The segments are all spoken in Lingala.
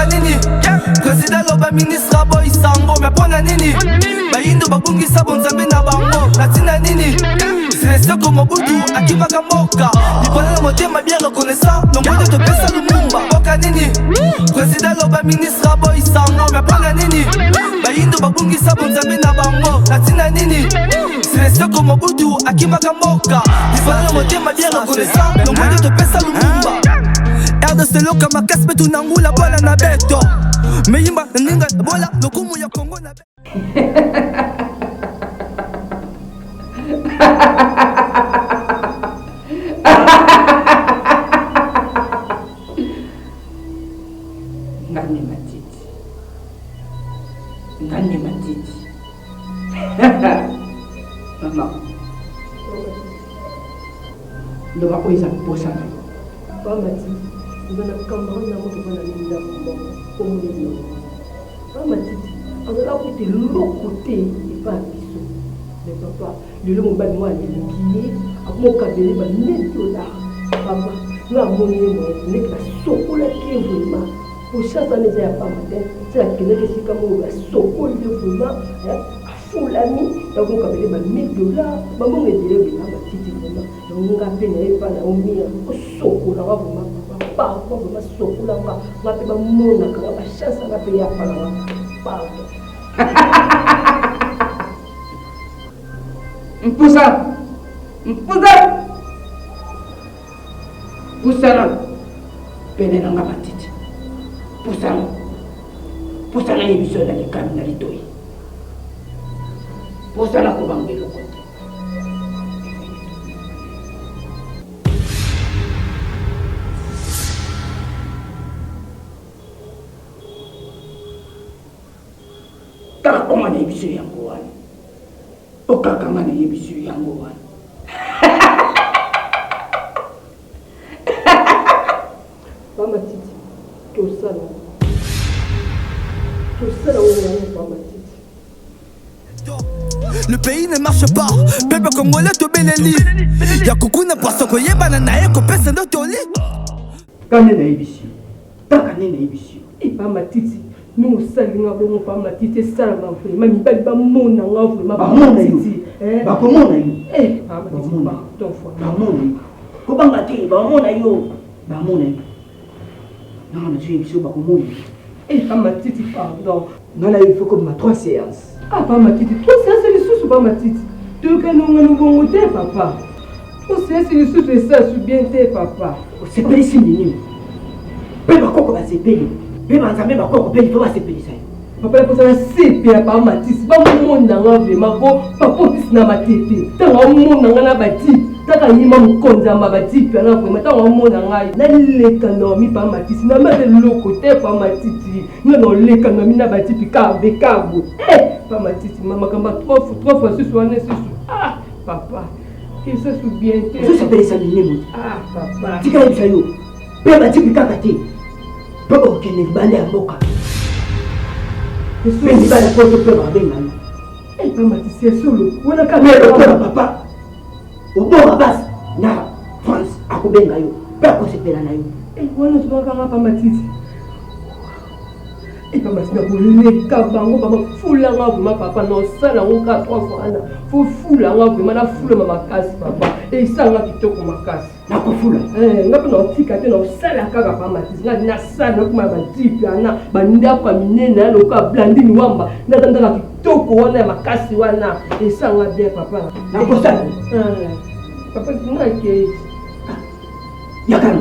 nini président loba ministre boy sango mais pona nini bayindo babungisa bonzambe na bango natina nini c'est comme Mobutu akimaka mboka libala na motema bien reconnaissant nomoi de topesa lumumba boka nini président loba ministre boy sango mais pona nini bayindo babungisa bonzambe na bango natina nini c'est comme Mobutu akimaka mboka libala na motema bien reconnaissant nomoi de topesa lumumba RDC loka makasi betu nangula bola na beto meyimba ninga bola lokumu ya Kongo na Ngani matiti mama ndo bakoiza kuposa pas matiti ngana kamara na moto bana linda ko mo ni pas matiti azala ko te lokote ipa biso mais papa le mo ba moi ni kié akmo kabele ba $1000 papa yo amoni mo ne ka sokola ki vraiment pour chaque année ya pas matin c'est la que si comme la sokola vraiment fou l'ami donc on kabele ba $1000 ba mo ngedele bi na matiti vraiment donc ngape na epa na omia ko sokola wa vraiment pas vraiment sokola wa ngape ba mona ka ba chance ngape ya pala wa pas Mpusa Pusana pene nanga matiti Pusana yebiso na likami na litoi Pusana kubangelo kote Kama na yebiso yango wana okakanga na yebiso yango wana Mama Titi, tout ça Mama Titi. Le pays ne marche pas, peuple congolais to beleli. Ya kuku na paso ko yebana na eko pesa ndo toli. Kane na yebiso. Takane na yebiso. Mama Titi, nous saluons vraiment Mama Titi ça va vraiment mibali ba mona nga vraiment Mama Titi. Ba komona yo. Mama Titi ba ton fois. Ba mona. Ko banga te ba mona yo. Ba mona. Non, mais tu es sûr, Mama Titi, pardon. Non, là, il faut comme ma 3 séances. Ah, Mama Titi, 3 séances, c'est les sous, Mama Titi. Tu veux que nous vont papa. 3 séances, c'est les sous, c'est ça, c'est bien, papa. C'est pas les signes. Mais ma coco va se payer. Mais ma femme va coco payer, il faut se payer ça. Papa, il faut se payer, Mama Titi. Pas mon nom, vraiment, papa, c'est na ma tête. T'as un monde dans la bâtisse. Taka yima mkonza mabati pela vraiment ta mona ngai na leka no mi pa matisi na mate lokote pa matiti no leka no mi na bati pika bekabu pa matiti mama kamba 3 fois ce soir ne ce ah papa il se souvient je s'appelle ça minimo ah papa tika yisa yo pe bati pika kati papa okene bale amboka pe ni bale ko to pe ba benga pa matisi solo wana kamera papa Ubora basi na France akubenga yo pako sepela na yo wana tubaka pa matiti papa sina koleka bango papa fula nga vuma papa no sala ngoka 3 fois ana fo fula nga vuma na fula mama kasi papa sanga kitoko makasi na ko fula ngapo no tika te no sala kaka pa matiti na sala kuma ba tipi ana banda kwa minene na loka blandini wamba ndaka kitoko wana ya makasi wana sanga bien papa na ko sala papa tunake yakana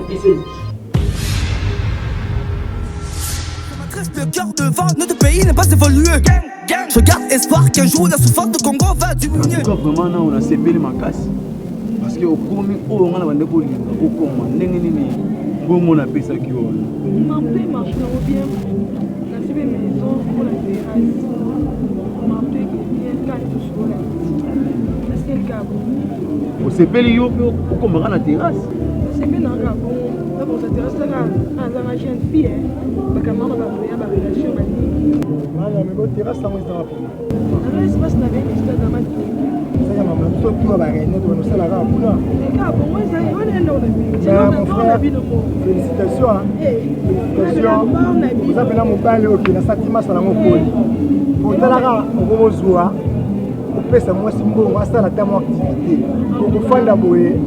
personne. Le cœur devant notre pays n'est pas évolué. Je garde espoir qu'un jour la souffrance de Congo va diminuer. Vraiment là on a séparé ma casse parce que au premier on a bandé pour lui au comment nini bon on a payé ça qui on m'a payé marche bien la c'est maison pour la terrasse m'a payé bien quand tout sur la est-ce que le câble au séparé yo au comment na terrasse c'est bien un gars bon. Là, on s'intéresse à la jeune fille. Parce que maman va faire ma relation. Voilà, mais bon, terrasse, ça m'a dit. Alors, c'est pas si t'avais une histoire d'amant. Ça y est, maman, tout le monde va gagner, tout le monde va gagner. Les gars, pour moi, ça y est, on est dans la vie. C'est Mon frère, le mot. félicitations. Félicitations. Vous avez un mobile, ok, dans cette image, ça l'a montré. Pour Talara, on va vous voir. Pour faire ça, moi, c'est bon, on va faire la telle activité. Pour vous faire la bouée.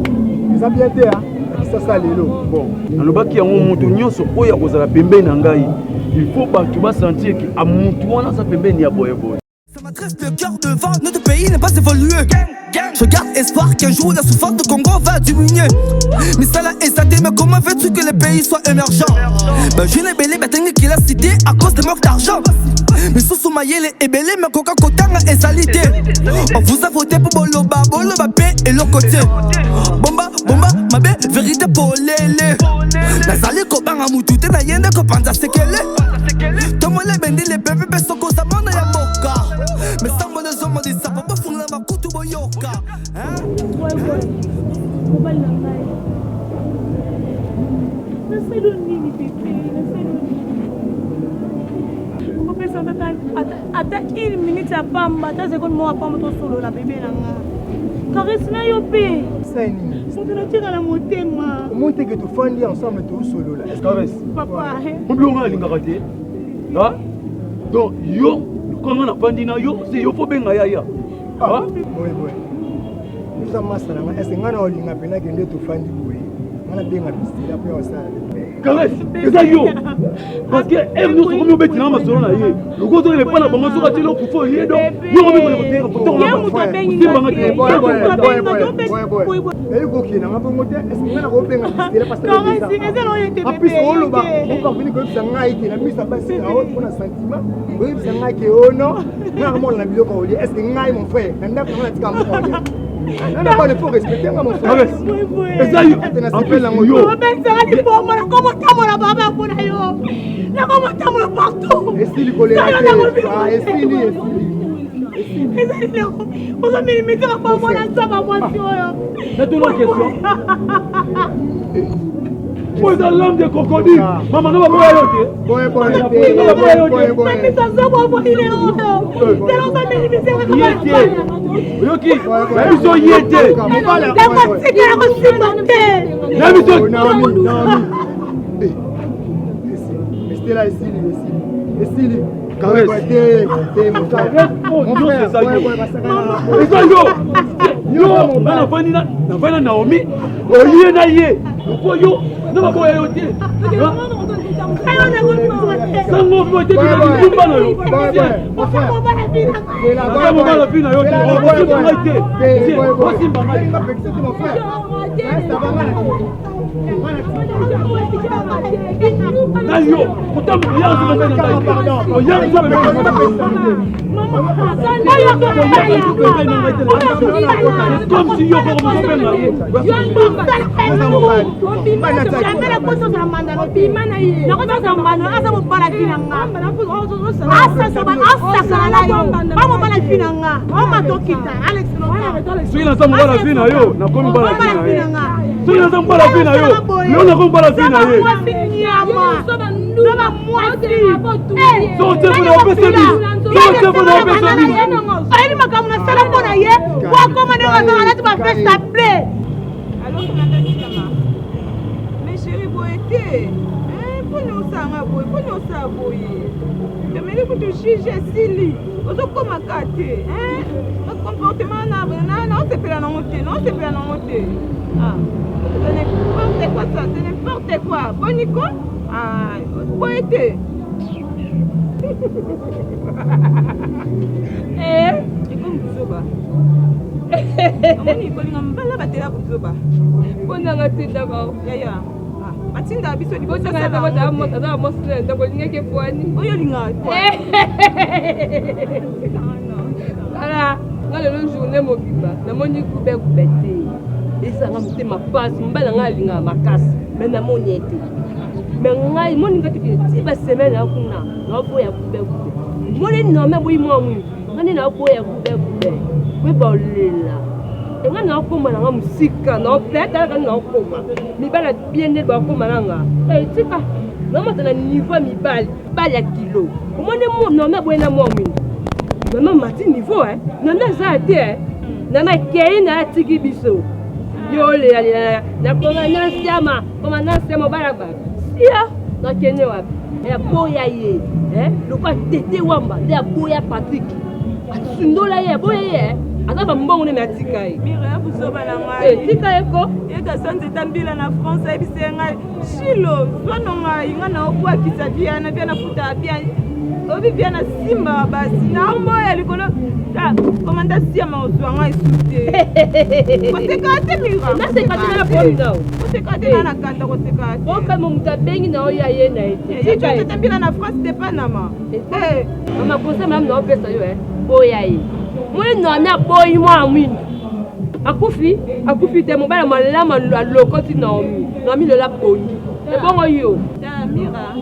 Vous avez bien été, hein? Ça, ça, les lots. Bon. alobaki yango moto nyonso oyo akozala pembeni na ngai il faut bato basentir ke amotu wana aza pembeni ya boyeboye. Ça m'adresse le cœur devant, notre pays n'est pas évolué. Je garde espoir qu'un jour la souffrance de Congo va diminuer. Mais ça l'a estaté, mais comment veux-tu que le pays soit émergent? Ben je n'ai belé, mais technique qu'il a cité à cause de manque d'argent. Mais sous Soumayele est belé, mais Coca Kotanga est salité. On vous a voté pour Boloba, paix et l'autre côté. Bomba, ma belle, vérité pour l'élé. Nazali Kobanga Moutouté, na yende Kopanza Sekele. Tomole Bendi, les bébés, Soko, Samana Yaboka. Mais sans mon hommes, on dit ça, papa, Fungla, Makutu, Boyoka. Ouais. Faut pas l'engager. Laissez le nid, bébé. Ata une minute ya pamba, ata seconde moi pamba to solo la bébé nanga. Caresse na yo pe. Ça y est. On te tire la motema. Comment est-ce que tu fais ensemble tout solo là? Caresse. Papa. Oblonga alingaka te. Ha? Donc yo konga na pandi na yo, c'est yo fo benga yaya. Ha? Oui. Nous sommes massés là, est-ce que nous avons une appel qui est tout fan du bruit? On a bien apprécié après on s'est. Caresse, c'est ça yo. Parce que nous sommes comme bêtis na masolo na ye. Le goto il est pas na bango soka telo pour fo ye donc. Yo ko ko te ko to na boy. Et le coquin, on a pas monté. Est-ce que nous avons bien apprécié parce que après on le va, on va venir comme ça ngaïki, la mise à base à haute pour un sentiment. Oui, ça ngaïki oh non. Normalement la vidéo qu'on dit, est-ce que ngaï mon frère, n'a pas on a dit comme ça. On n'a pas le faut respecter mon frère. Et ça yo. En plus la yo. Estili colère. Ah, estili. On a mis les médias à moi là ça va moi C'est une autre question. Vous êtes l'homme des crocodiles. Maman, ne va pas y aller. Boy. Mais ça va moi il est haut. C'est l'homme des médias. Yoki, ils sont yétés. Estili. Caresse. Mon frère. C'est ça yo. Yo, na fani na Naomi. Oye na ye. Ko yo, na ba boya yo te. Sango mo te na kumba na yo. Comme si yo mais chérie, boité. Pour nous, ça va boy. Pour nous, ça boy. Je me dis que tu juges Silly. Vous êtes comme un gâté. Votre comportement, non, c'est pas la montée. Non, c'est pas la montée. Ah, c'est n'importe quoi ça. C'est n'importe quoi. Bon, Nico? Ah, boité. Et comme vous êtes Nico, il m'a pas battu la bouzoba. On a raté d'abord. Yaya. Matinda biso di Bosa na ta bata mo ta mo sle ta ko linga ke poani. Oyo linga. Ala, ngale lo journée mobimba. Na moni ku be ku bete. Esa nga mutema pass mbala nga linga makasi. Mais na moni ete. Mais ngai moni ngati ti ba semaine akuna. Na po ya ku be ku. Moni no me boyi mo mu. Ngani na po ya ku be ku be. We ba lela. nga na okoma na nga musika na opeta nga na okoma mibala bien net ba okoma na nga tika na mata na niveau mibali bali ya kilo omone mo na na bwena mo mini na mati niveau na za te na kei na tiki biso yo le na koma na siama bala ba sia na kene wapi ya boya ye lokwa tete wamba ya boya Patrick atundola ye boya ye azaba mbongo ne matika ye mira buzoba na ngai tika eko eka sanze tambila na France ebise ngai shilo sono ngai ngana okwa kisabia na bia futa bia obi bia na simba basi na mboya likolo ta komanda siama oswa ngai sute kosekate mira na sekate na ponda kosekate na kata kosekate oka muta bengi na oya ye na ete tika tambila na France de Panama mama kosa mam na opesa yo boya ye mwana na boyi mwa mwini akufi te mobala malama lokoti Naomi le la poni ebongo yo mira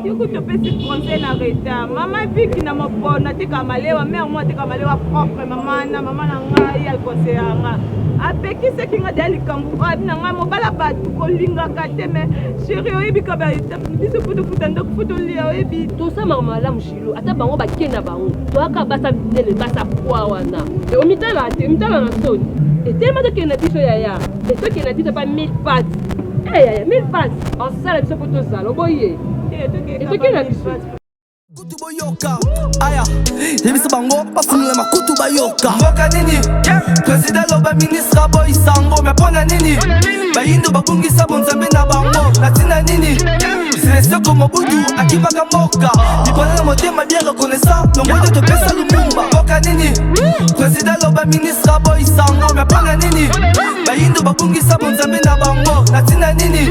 yuko topesi conseil na reta mama viki na mapona tika malewa mère moi tika malewa propre mama na ngai al conseil nga apekise kinga dali kambu na ngai mobala batu kolinga kateme chérie oyebi ka ba biso puto futanda kufuto lia oyebi to sa mama mushilo ata bango bakenda bango to aka basa binele basa kwa wana e omitala na soni et tellement de kena biso ya et to kena biso pas 1000 pattes ya 1000 pattes en sala biso poto sala oboye et to kena biso kutu boyoka aya yebisa bango bafunula makutu bayoka mboka nini president loba ministre boy sango me pona nini bayindo babungisa bonzambe na bango natina nini Seko Mobutu akibaka mboka Nipona na motema bien reconnaissant Longote te pesa lumumba Mboka nini President loba ministre boy sango Mepona nini Bayindo babungisa bonzambe na bango Natina nini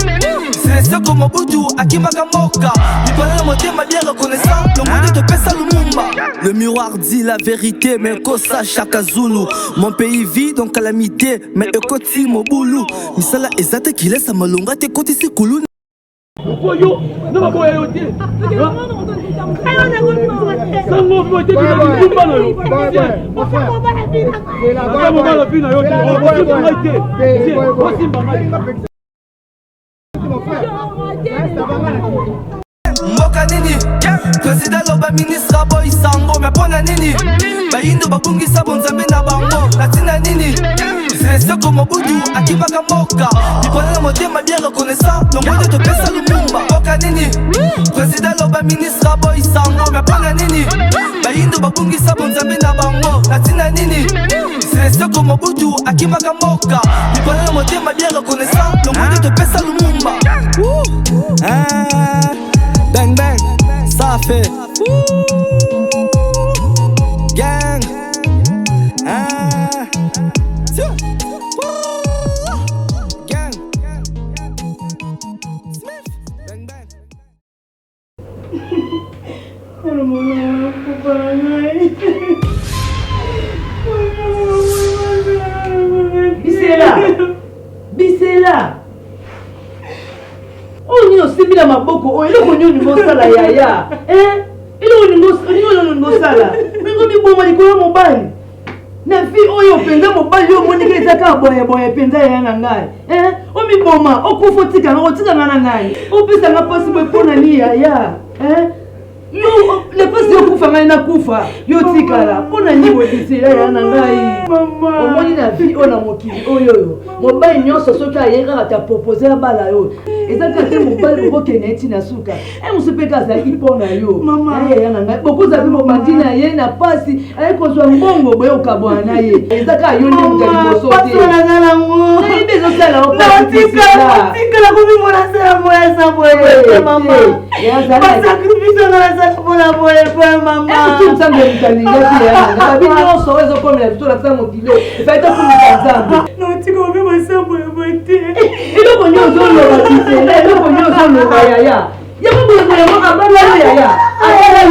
Seko Mobutu akibaka mboka Nipona na motema bien reconnaissant Longote te pesa lumumba. Le miroir dit la vérité mais kosa chaka Zulu. Mon pays vit dans calamité mais ekoti mobulu Misala ezate ki laisse malonga te koti sikulu Yo, non ma boya yo te. Sango mo te na kumba na yo. Ba mo bala fina yo te. Mo mo te. Mo simba ngai. Mboka nini President loba ministre boy sango Mepona nini Bayindo babungisa bonzambe na bango Natina nini Seko Mobutu akibaka mboka Nipona na motema bien reconnaissant Longote te pesa lumumba Mboka nini President loba ministre boy sango Mepona nini Bayindo babungisa bonzambe na bango Natina nini Seko Mobutu akibaka mboka Nipona na motema bien reconnaissant Longote te pesa lumumba Bang bang, ça fait gang. Gang. Smith. Bang bang. Bisela. Oni osibila maboko o eloko nyoni mosala yaya eloko mosala mingo miboma likolo mobali na fi oyo penza mobali yo moni ke zaka boye penza ya na ngai o miboma okufa tika na ngai opesa nga pasi bepona ni yaya yo le pasi yo kufa ngai na kufa yo tikala pona ni Bisela ya na ngai mama omoni na fi ona mokili oyo mobali nyonso soki ayeka ta proposer bala yo ezaka te mobali okokende eti na suka mosepeka azalaki mpona yo yaya na ngai bokozali mobandi na ye na pasi ayekozwa mbongo boye okabwana na ye ezaka yo nde moka liboso tenayebi ezosala otikala komimona sala boye sa boye mama basakrifise nga nasala mpona boye boye mama nzambe emukalingaki yananga babi nyonso ezokomela biso nasala mokili efaite kumisa nzambe notika obema sa boye boye te eloko nyonso oloba Bisela eloko nyonso oloba yaya yango boyemo abala yaya abala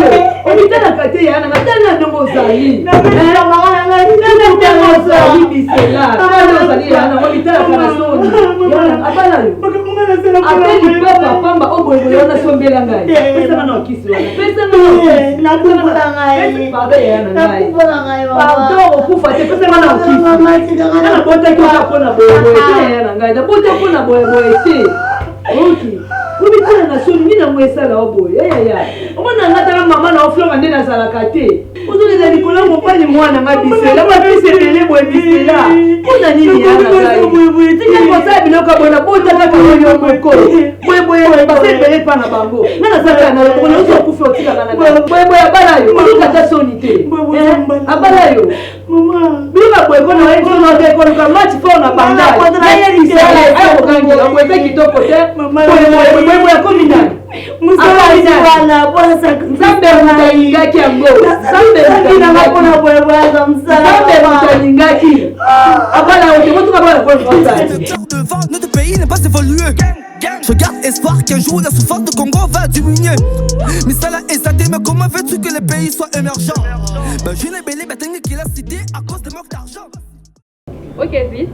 obitala kate yana ngatana ndongo zali ndongo zali bisela ndongo zali yana obitala kana soni yana abala yo apeli papa pamba oboyo yana sombela ngai pesa na okisi wana pesa na kufa ngai baba yana ngai pardon okufa te pesa na okisi na bota kwa pona boyo yana ngai na bota pona boyo te okay kubitana na soni nina mwesala oboyo yaya omona ngata mama na oflonga ndena zalaka te ozoleza likolo mobali mwana ngabisela mapisebele boye bisela kuna nini yana ngai tika kosala biloko bona botaka kaoyo moko boyeboye basebele mpa na bango ngana zaka na lokolo ozo okufe otikaka na boyeboye abala yo okata soni te abala yo biloko boye kona waezonote koluka match fo na banda nayebisela ayokokangela boyebe kitoko te boyeboye komindani musala bona nzambe mutanyingaki yango nzambe mutanyingaki abala ote motuka bala Notre pays n'est pas évolué. Je garde espoir qu'un jour la souffrance de Congo va diminuer. Mais ça là est saté, mais comment veux-tu que le pays soit émergent? Ben je n'ai belé, ben t'as qu'il a cité à cause de manque d'argent. Ok, vite.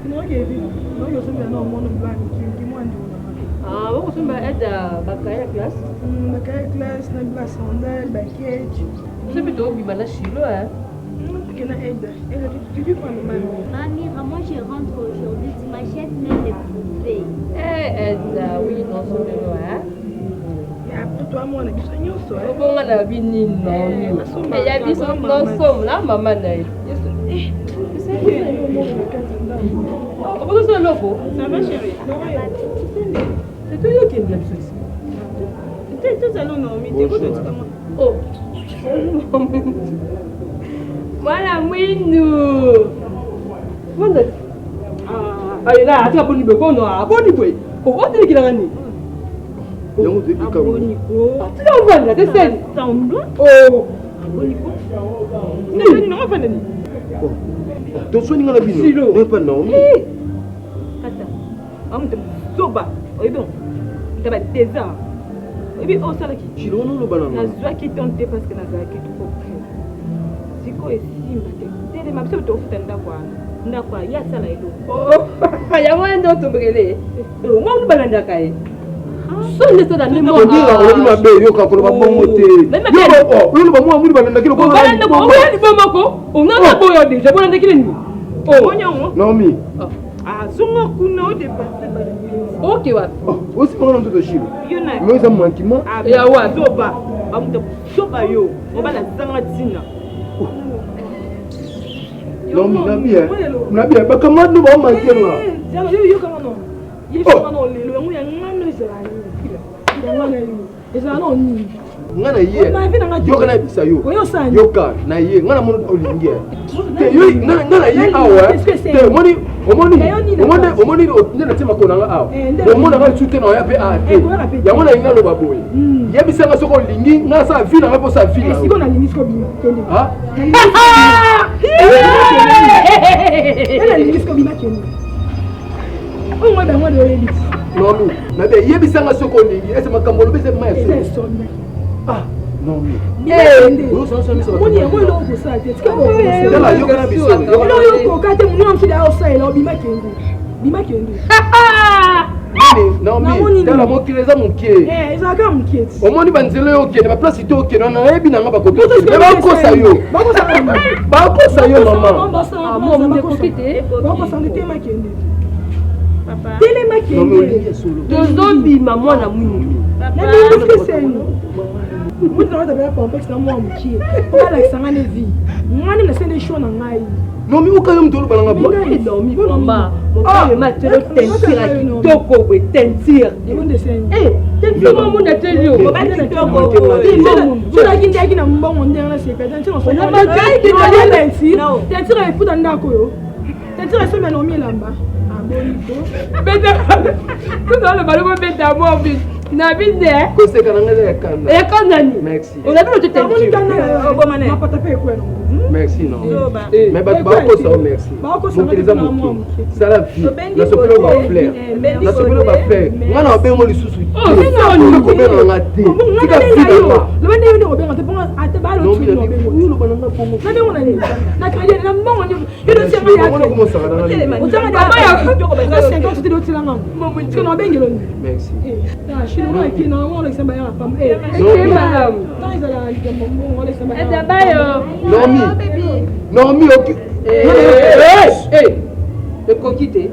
Non, ok, vite. Non, je suis maintenant au monde blanc. Dis-moi un jour. Ah, vous avez aide à la classe? La classe, la sandale, la cage. C'est plutôt bien la chilo, hein? Non, parce qu'elle aide. Tu dis quoi, maman? Mamie, vraiment, je rentre aujourd'hui. Tu m'achètes même les poupées. Eh, Edda, oui, non, c'est bien, hein? Mais après toi, moi, on a vu ça, nous, ça. Comment on a vu Nino? Et il y a vu son ensemble, là, maman, là. C'est quoi? Comment ça, loco? Ça va, chérie? C'est toujours qui est bien sexy. C'est tout ça, non, non, mais t'es quoi, tu comment? Oh, voilà, oui, nous. Voilà. Ah, il a un bon niveau, non, un bon niveau. Pourquoi tu es qu'il a gagné? yango te bika Tu l'as envoyé là, t'es saine. Semble? Oh, C'est non, enfin, Denis. to soni ngala bino Silo. ne pas non Am te soba. Oye bon. Tu vas déjà. Oye oh ça là qui. chilo no lo banana Na zwa ki tonte parce que na zwa ki tu comprends. Siko esimba te. Tele mabso to futa ndakwa. Ndakwa ya sala ilo. oh, ya mwendo tumbele. Oh, moi on balanda kai. Sonde ça dans les mots. odira olobi mabe yoka koloba bongo te oloba mwa mwili balanda kilo On balanda ko, on balanda ko moko. On a pas boyo déjà, balanda kile ni. Oh, Onyango. Naomi Ah zongo kuna o de passer ba. OK wa. aussi pas dans tout chilo Yona. mais ça manquement Ah Ya wa. soba. Am te soba yo. On va la zanga tina. Naomi nabi ba kamad no ba manquer là Zanga yo comment non. Il faut pas non le yango ya ngame zala. Ezala non ni. ngana ye yoka na bisa yo yoka na ye ngana mono olingi te yo ngana ye awa te omoni nena tema kona nga awa omona nga tute na ya pe a te ya mona inga lo baboye ye bisa nga soko olingi nga sa vina nga po sa vina siko na lingi siko bima kende ha na lingi siko bima kende o mo ba mo de ready non na be ye bisa nga soko olingi ese makambo lo bese ma so ah non moni yango eloko kosala te tala yoka na biso eloko yokoka te moni amsili aosalela obima kende bima kende Naomi tala mokili eza mokie ezalaka mokie ti omoni banzela oyo okende baplace te okende nayebi nanga bakoki okende bakosa yo bakosa yo mama bakosanga te makende telema kende tozobima mwana mwingi mutu na tabela complexe na mwa mokie alakisanga ne vie ngani na sende show na ngai nomi ukayo mtu oloba nanga bo nomi mama mobali matelo tentire ya kitoko bwe tentire tentire mamunda telio solaki ndiaki na mbongo ndenge na sepetentire efuta ndako yo tentire esomia nomi elamba tozaloba loko beta mobi na binde koseka nanga eza ya kanda ekandani merci onabi no te tentire mapata mpe ekweno Merci non. Zoba. Mais bato bakosa merci. Mokeleza motu. Sala vie. Na sopelo ba fleur. Na sopelo ba fleur. Ngana obengo lisusu. Non, ko benga ngate. Tika fika. Le bande yo obenga te ponga ate ba lo tu no bengo. Ni lo bananga pongo. Na bengo na ni. Na crédit na mbongo ni. Yo do sema ya. Ngana ko mosaka na. Ozanga da ba ya. Na 50 te do tilanga. Mo tika no bengelo ni. Merci. Na shino na kina mo le sema ya pam. Non, madame. Tant ils allaient mo le sema ya. Normi. Normi ok. ekokite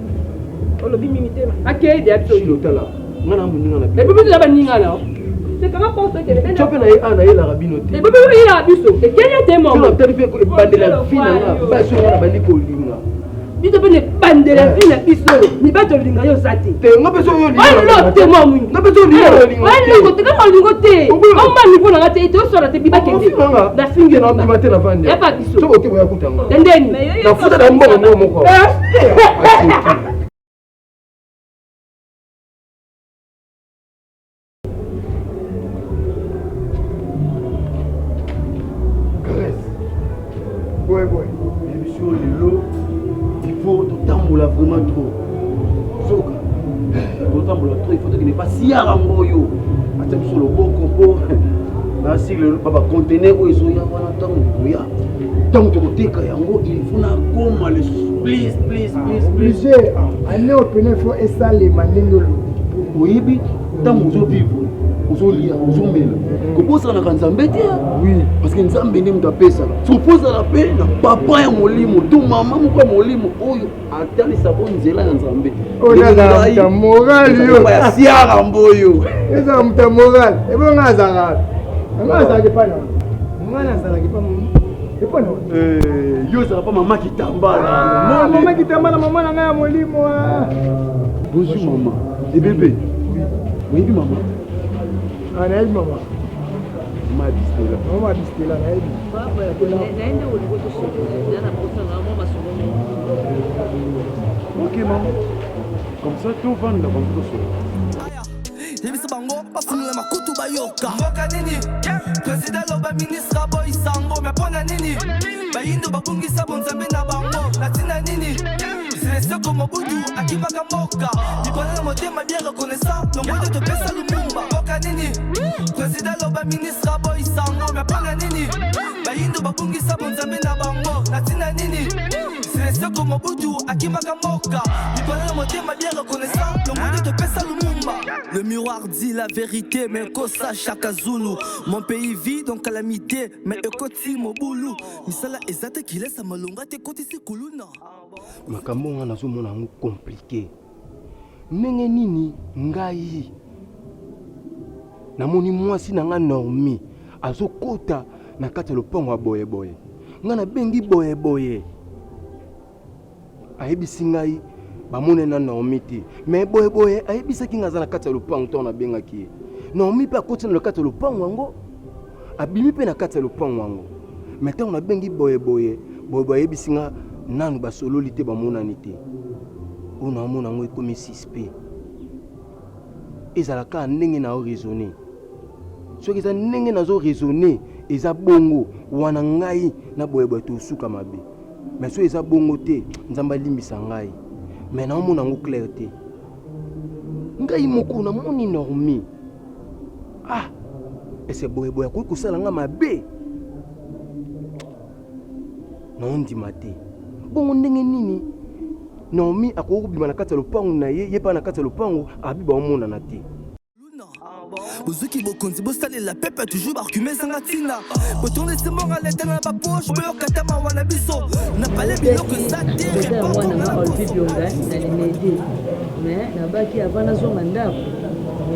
olobi mimi te akeyede Chilo tala. Ngana muninga na. ebibi tozaba ninga na sekanga porte kele Chope na ye ana ye la rabino te. ebibi oyela biso ekeye te Chilo mama tali pe bandela fina nga. Ba so ngana bandi ko linga. biso mpe nebandela vi na biso mibato olinga yo oza te Te nga pe so yo linga. olo te mwa mwingi Nga pe so linga linga. olingo te kaka olingo te oma nivo nanga te ete osala te bibakende nafingi na ndima te na vandi. ya pa biso So oke boya kutanga. dendeni Na futa na mbongo moko. Ouais. Émission lelo, il faut tambola vraiment trop. Soka. Il faut tambola trop, il faut que ne pas si aramboyo. Attends sur le bon compo. Na si le baba conteneur ko iso ya wana tango ya. Tango to teka yango, il faut na koma le please. Obligé. Ane opene faut essayer manengolo. Oyebi tango zo vivre. Ozolia, ozomela. Koposana ka Nzambe te. Oui, parce que Nzambe ndi mutu apesaka. Soposana pe na papa ya molimo, to mama moko ya molimo oyo atalisa bo nzela ya Nzambe. Oyo na moral yo. Ya siara mboyo. Eza muta moral. Ebo ngazanga. Ngazanga pana. Ngana zala kipana. Epona. Yo ça va pas maman qui tambala. Maman qui tambala maman na nga molimo. Bonjour maman. Et bébé. Oui, maman. Anaïd maman. Ma distela. Maman distela naïd. naende olingo tosolola na posanga mwa masolo Ok maman. Comme ça tout va nous avons tout solo. yebisa bango bafunula makutu bayoka mboka nini président loba ministre aboy sango me mpona nini bayindo babungisa bonzambe na bango na ntina nini seleseko mobutu akimaka mboka lipona na motema bien reconnaissant longote topesa lumumba mboka nini président loba ministre aboy sango me mpona nini bayindo babungisa bonzambe na bango na ntina nini seleseko mobutu akimaka mboka lipona na motema bien reconnaissant longote topesa lumumba. Le miroir dit la vérité, mais kosa chaka Zulu. Mon pays vit dans calamité, mais ekoti mobulu. Misala ezate qui laisse malonga te koti si kuluna. Makambo nga nazomona yango compliqué. Ndenge nini ngai namoni mwasi na nga Normi azokota na kati ya lopango ya boyeboye. Nga na bengi boyeboye. Ayebisi ngai bamone na Normi te. Mais boyeboye ayebisaki nga aza na kati ya lopango to na bengaki. Normi pe akoti na kati ya lopango yango. Abimi pe na kati ya lopango yango. Mais tant on a bengi boyeboye ayebisi nga nanu basololi te bamonani te. Ona amona ngo ekomi suspect. Ezalaka ndenge na raisonner. Soki eza ndenge nazo raisonner, eza bongo wana ngai na boyeboye to suka mabe. Mais so eza bongo te, Nzamba limbisa ngai. Mais na amona ngo clair te. Ngai moko na moni Normi. Ah, ese boyeboye ko kusala nga mabe. Nondi mate. Bongo ndenge nini? Normi akobima na kati ya lopango na ye pa na kati ya lopango abiba omona na te. Bozuki bokonzi bosale la pepe toujours barcumer sanga tina. Botonde se mora leta na ba poche boyo katama wana biso. Na pale biloko zate répondre. Mwana na olvi byonga na limedi. Mais na baki avana zo mandako.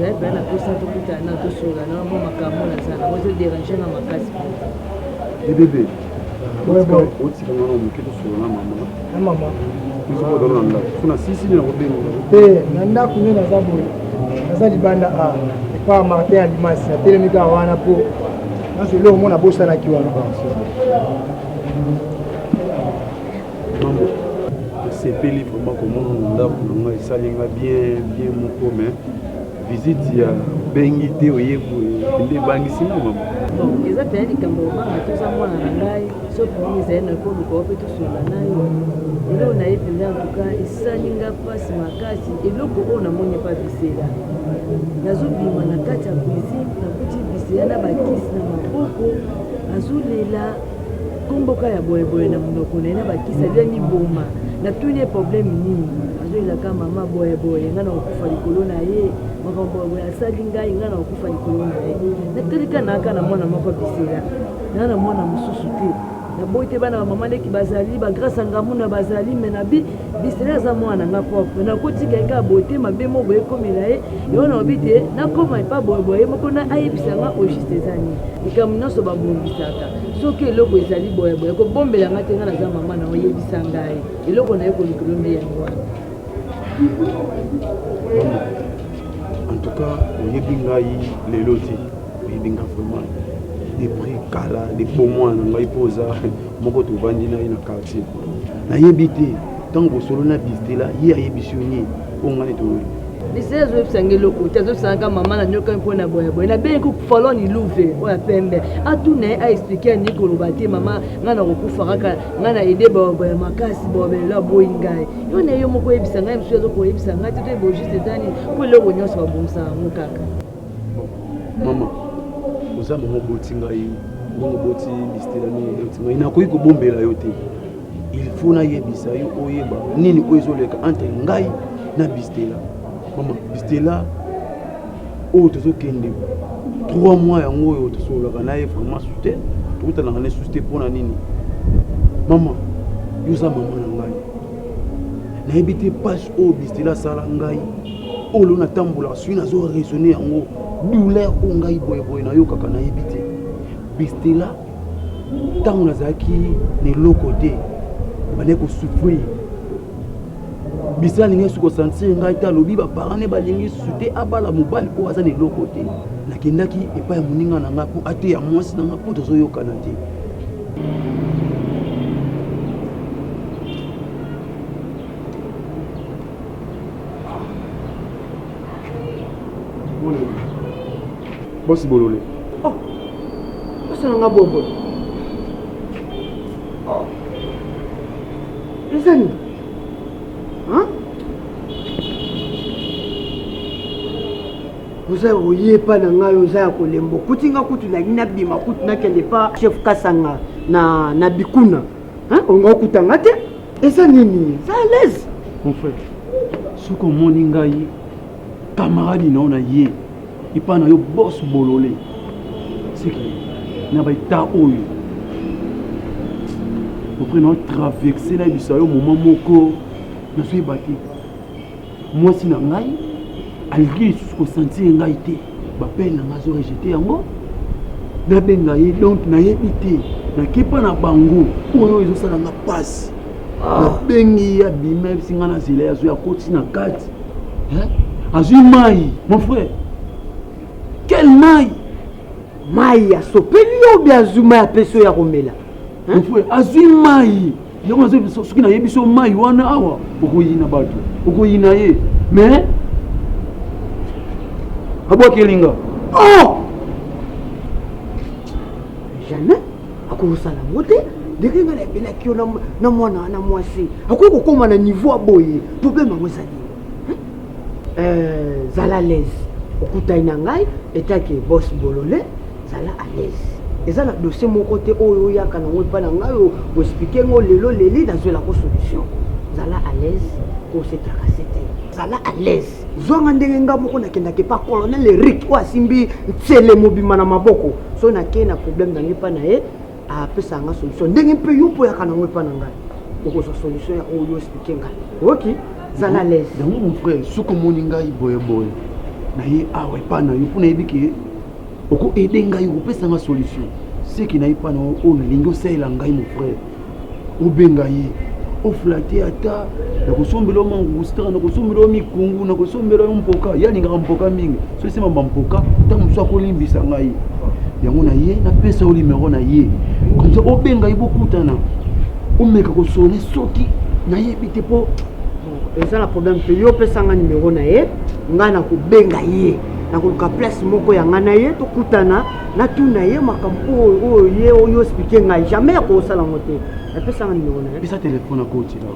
Ya pa na posa to kuta na to sola na mo makambo na sana. Mo to déranger na makasi. Et bébé. Ouais bon, oti kanga na mo kito sola na mama. Na mama. Biso ko dona nda. Kuna sisi na kobenga. Na ndako nini na zaboye. Naza libanda a epa Martin Alimasi na telemika wana po nazo leo mona bosa na kiwana Mambo c'est peli vraiment comment on ndako nga esalinga bien moko mais visite ya bengi te oyeboye nde ebangisi ngo mama. Bon, eza mpe likambo obanga toza mwana na ngai soki ezali na koluka mpe tosola na yo eloko na ye mpenza antuka esali nga mpasi makasi eloko oyo namoni epa bisela nazobima na kati ya cuisine nakuti bisela na bakisi na maboko azolela komboka ya boyeboye na monoko na ye na bakisi aliangi boma natuni ye problème nini azoyelaka mama boyeboye nga na kokufa likolo na ye makambo boyeboye asali ngai nga na kokufa likolo na ye natalika naka na mwana moko bisela nga na mwana mosusu te naboyi te bana bamama ndeki bazali bagrâce angamuna bazali me na bisela aza mwana nga propre nakotika eka boye te mabe mo boye ekomela ye eyo na obi te nakoma epa boyeboye moko na ayebisa nga ojuste eza nini likambo nyonso babongisaka soki eloko ezali boyeboye kobombela nga te nga naza mama na oyebisa ngai eloko na ye kolikolo nde yango wana En tout cas oyebi ngai lelo te oyebi nga vraiment des prix kala des bons mois na ngai mpo oza moko tovandi na ye na quartier nayebi te ntango bosolo na bisitela ye ayebisi yo nini mpo ngani toyoyi bisela azoyebisanga eloko te azobisanga mama na nyoka mpo na boyeboye nabengi faloni luve oyo ya pembe atuna ye aexplike ani koloba te mama ngai na kokufa kaka ngai na ede boyeboye makasi boyebelela boyi ngai yo na yo moko oyebisa ngai mosusu azokoyebisa ngai te toyeba juste etani mpo eloko nyonso babongisaka yango kaka mama oza mama oboti ngai ndongo oboti bisitela nini oti ngai nakoki kobombela yo te il faut nayebisa yo oyeba nini oyo ezoleka entre ngai na bisitela mama bisitela oyo tozokende 3 mois yango oyo tosololaka na ye vraiment sute tokutanaka ne sute mpona nini mama yo oza mama na ngai nayebi te page oyo bisitela asala ngai oyo lelo natambolaka sui nazoraisonne yango douleur oyo ngai boyeboye nayokaka nayebi te bisitela ntango nazalaki na eloko te bane kosouffrir bisela alingi soki kosentir ngai te alobi baparent ne balingi susu te abala mobali oyo aza na eloko te nakendaki epai ya moninga na ngai mpo ateya mwasi na ngai mpo tozoyokana te bosi bolole osala nga bobo eza nini oza oyepa na ngai oza ya kolembo kuti nga kutu nangi nabima kutu nakende pa chef kasanga na bikuna onga okuta nga te eza nini za à l'aise mon frère soki omoni ngai camarade na yo na ye epa na yo bos bolole seki na baita oyo opre na otraverse nayebisa yo moment moko nazoyeba te mwasi na ngai alingi lisusu kosentir ngai te bapele na ngai azorejete yango nabenga ye donc nayebi te nakepa na bango oyo ezosala nga pasi nabengi ye abima yebisi ngai na zela azoya akoti na kati azwi mai mon frère quel mai mai asopeli yo obi azwi mai apesi oyo ya komela mon frère azwi mai yango soki nayebi so mai wana awa okoyina bato okoyina ye mais abwakelinga jamais akosala yango te ndenge nga nayebelaki yo na mwana na mwasi akoki kokóma na niveau aboye problème yango eza nini zala à l'aise okutani na ngai etaki bos bolole zala à l'aise eza na dossier moko te oyo oyaka nango epa na ngai oexplike ngo lelo leli nazwelako solution zala à l'aise kosetrakase te zala à l'aise zwanga ndenge nga moko nakendaki pa colonel Eric oyo asimbi ntsele mobima na maboko so nakei na problème nange epa na ye apesa nga solution ndenge mpe yo mpo oyaka nango epa na ngai okozwa solution ya oyo oexplike ngai oki zala à l'aise yango mon frère soki omoni ngai boyeboye na ye awa epa na yo mpo nayebi ke oko ede ngai kopesa nga solution seki naye epa na oyo nalingi osalela ngai mon frère obenga ye oflate ata nakosombela yo mangustra nakosombela yo mikungu nakosombela yo mpoka ye alingaka mpoka mingi so esemamba mpoka ntango mosusu akolimbisa ngai yango na ye napesa yo numero na ye comme ça obenga ye bokutana omeka kosone soki nayebi te mpo eza na problème mpe yo opesanga numero na ye nga nakobenga ye nakoluka place moko ya nga na ye tokutana natuna ye makambo oyo ye oyo explike ngai jamais akosala ngo te napesanga nimero na ye pesa telefone akotila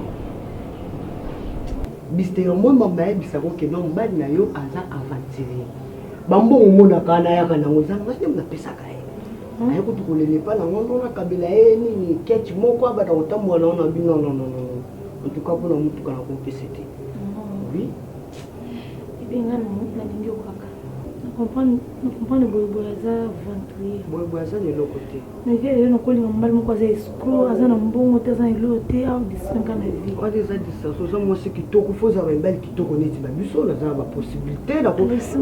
bisitero moi mama yebisako kende mobali na yo aza aventurier bambongo omonaka nayaka nango eza ngai nde napesaka ye aye kutu kolelepa nango ndo nakabela ye nini keti moko abata kotambola nango na bino non en tout cas mpona motuka nakopesa te oui ebenga nalingi okaka nakomprendre boyeboye aza aventurier boyeboye aza na eloko te navi lelo nakolinga mobali moko aza escro aza na mbongo te aza na eloko te awa disinga na vie wana eza distance oza mwasi kitoko fo ozala mibali kitoko neti na biso naza na bapossibilité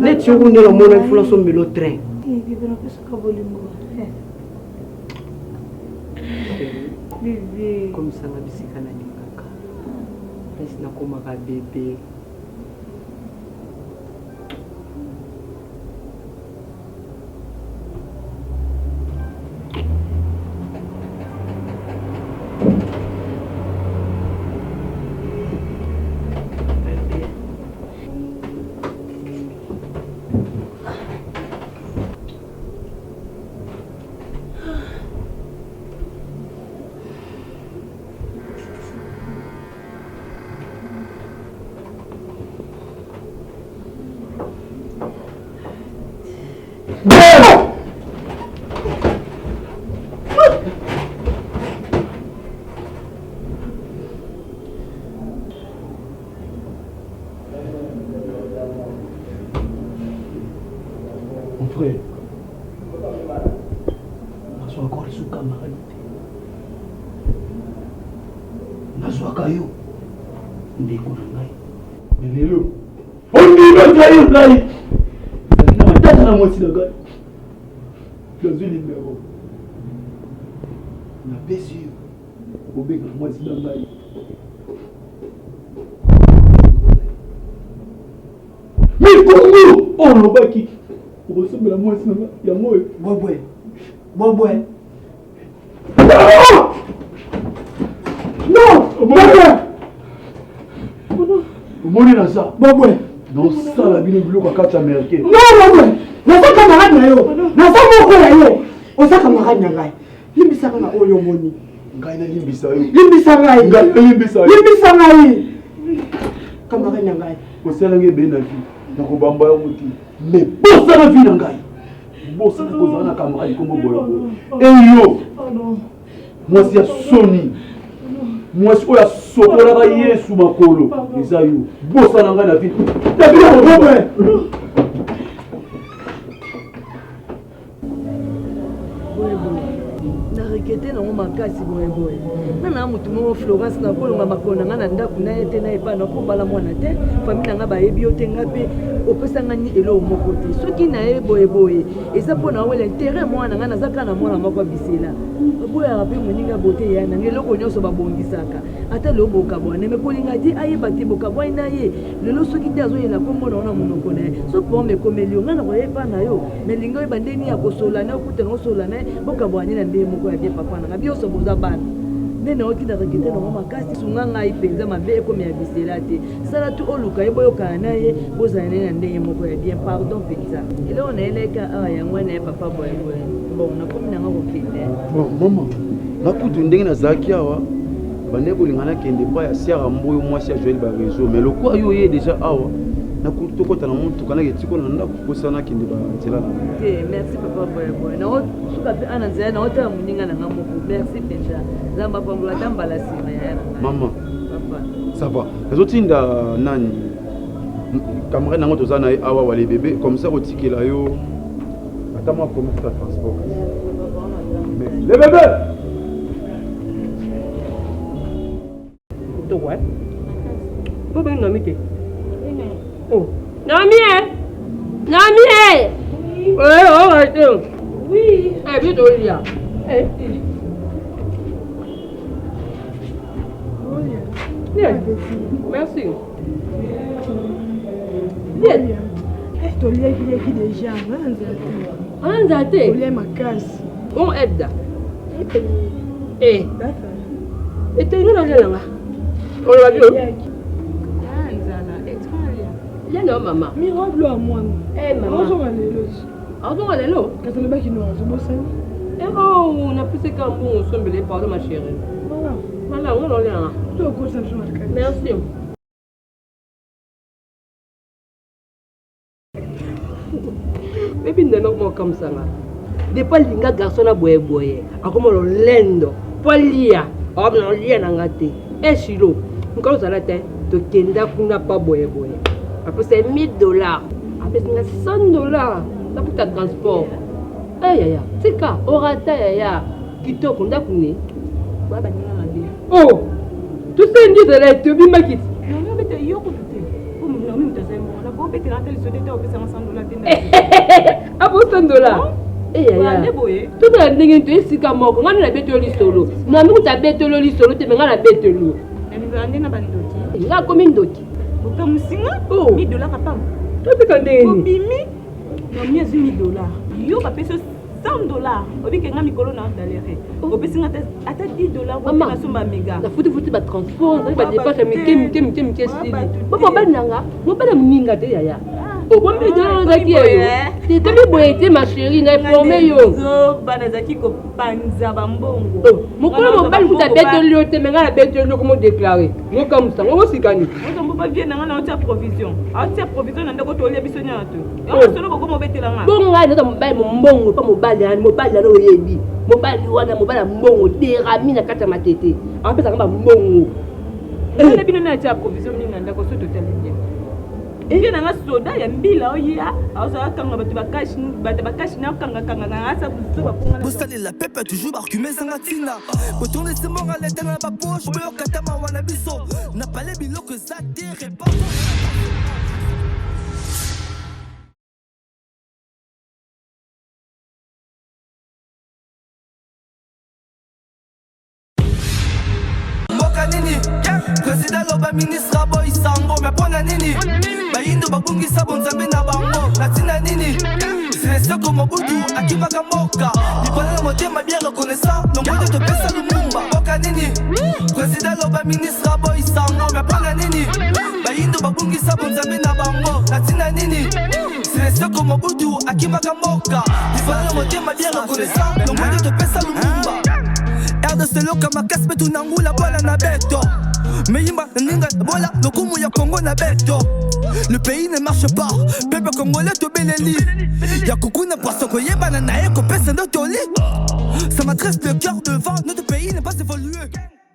neti yoko nde namona influence omelo train bibe napesaka bolingo bibe komisanga bisika nalingaka place nakomaka bebe Mon frère, je suis encore sous camarade. Je suis encore yo. Ndeko na ngai. Mais lelo. On dit yo ngai. Na matata na mwasi na ngai. Je suis libéré. Na pesi yo. Obeka mwasi na ngai. Mais Congo, on lobaki. Pour ressembler à moi, c'est il y a moi. Boboy. Boboy. Non! Boboy! Vous mourrez dans ça? Boboy! Dans ça, la ville bleue, quand tu as américain. Non, Boboy! Dans ça, camarade, dans ça, mon frère, on s'est camarade, Nangai. Limbisa na oyo moni. Ngai na limbisa yo. Limbisa ngai. Ngai na limbisa yo. Limbisa ngai. Camarade Nangai. Ko sala nge be na vie. Na ko bamba yo muti. Mais bossa na vie na ngai. Bossa na ko zana camarade comme boyo. Eh yo. Moi c'est Sony. Moi c'est oya sokola ba Yesu makolo. Eza yo. Bossa na ngai na vie. Ta vie na bobo. narekete nango makasi boyeboye nana motu moko Florence nakolonga makolo na nga na ndako na ye te na epa nakobala mwana te fami na nga bayebi yo te nga mpe opesanga ni eloko moko te soki na ye boyeboye eza mpo na wela intere mwana nga naza kaka na mwana moko abisela boyaka mpe moninga bote ya nanga eloko nyonso babongisaka ata lelo bokabwane me kolinga te ayeba te bokabwani na ye lelo soki te azoyela nkombo na ona monoko na ye so po mekomeli yo nga na koyepa na yo me linga oyeba ndeni ya kosola na ye okutana osola na ye bokabwani na ndenge moko ya bie papa nanga bioso boza bana nde naoki na rekete nango makasi sunga ngai mpenza mabe ekomi ya bisela te sala tu oluka ye boyokana na ye bozala naye na ndenge moko ya bien pardon mpenza eloko nayeleka awa yango na ye papa boyeboye bon nakomi nanga kokende bon mama nakutu ndenge nazalaki awa bande kolingana kende pa ya siara mboyo mwasi ya joel bareseau mais lokwa yo ye déjà awa nakutu tokota na motuka nake tikola na ndako kosana kende banzela na te merci papa boyeboye naosuka mpe ana nzela naotala moninga nanga moko merci mpenza nzamba pambola ta mbala nsima ya nanga mama papa ça va nazotinda nani camarade nango toza na ye awa wale bebe comme ça kotikela yo ata mwa commerce ya transport le bebe toi po bengi nami te oh nami oh attends oui vite Olia merci bien toliaki déjà anza te olia makasi on aide eteni nalelanga oloba bio Il y a maman. Mais rends-le à moi. Eh, maman. Bonjour, Alélo. Bonjour, Alélo. Quand on est bas qui nous range, bon sang. Eh, oh, on a plus qu'un bon sombre, pardon, ma chérie. Voilà. Voilà, on l'a là. Tu as quoi, ça, je m'arrête. Merci. Et puis, non, comme ça, là. Des fois, les gars, garçons, à boye. À comment le lendo. Pas lia. Ah, mais on lia n'a gâté. Eh, chilo. Quand on s'arrête, de Kenda, qu'on n'a pas boye. Après, c'est $1000. Après, c'est $100. Ça pour ta transport. Eh, yaya. C'est quoi? Orata, yaya. Kito, qu'on a connu. Oh! Tu sais, on dit de la Ethiopie, ma kit. Non, mais tu es yo, Ah, pour $100. Eh, yaya. Tout le monde est ici comme moi. On a bête au solo. Non, mais tu as bête au solo, tu m'as bête au lit. Il y a combien d'autres? $1000 papa. Tu peux compter. Bimi. Non, mais $1000. Yo, papa, $100. Obi kenga mikolo na dalere. Obi singa ata $10 ko na sumba mega. La futi ba transport, ba dépasse mi sili. Papa ba nanga, mo ba mninga te yaya. O bon be dans zaki yo. Te te boyete ma chérie na informer yo. Zo bana zaki ko panza ba mbongo. Mo ko mo ba futa bête lio te menga la bête lio comme déclarer. Mo comme ça, mo sikani. Mo to ba bien nanga na tia provision. A tia provision na ndako to lia biso nyato. Yo solo ko mo betela nga. Bon nga na mo ba mo mbongo pa mo mobali na oyebi mobali wana mobali mbongo derami na kata matete apesa kamba mbongo ene bino na cha provision ni nganda ko soto telenge ene na soda ya mbila oya aza kanga batu bakashi na kanga na asa buso bapunga Bostale la pepe toujours barcumé sangatina Botourner c'est mort à l'état dans la poche me katama wana biso na palais biloko za terre pas Président loba ministre boy sango mais pona nini bayindo babungisa bonzambe na bango natina nini c'est ce comme Mobutu akimaka moka libala na motema bien reconnaissant nombre de pesa lumumba boka nini président loba ministre boy sango mais pona nini bayindo babungisa bonzambe na bango natina nini c'est ce comme Mobutu akimaka moka libala na motema bien reconnaissant nombre de pesa lumumba Erde selo kama kaspe tunangula bola na beto Meimba ninga bola lokumu ya Congo na beto Le pays ne marche pas Peuple congolais to beleli Ya kukuna poisson koyeba na nae ko pesa ndo toli Ça m'adresse le cœur devant Notre pays n'est pas évolué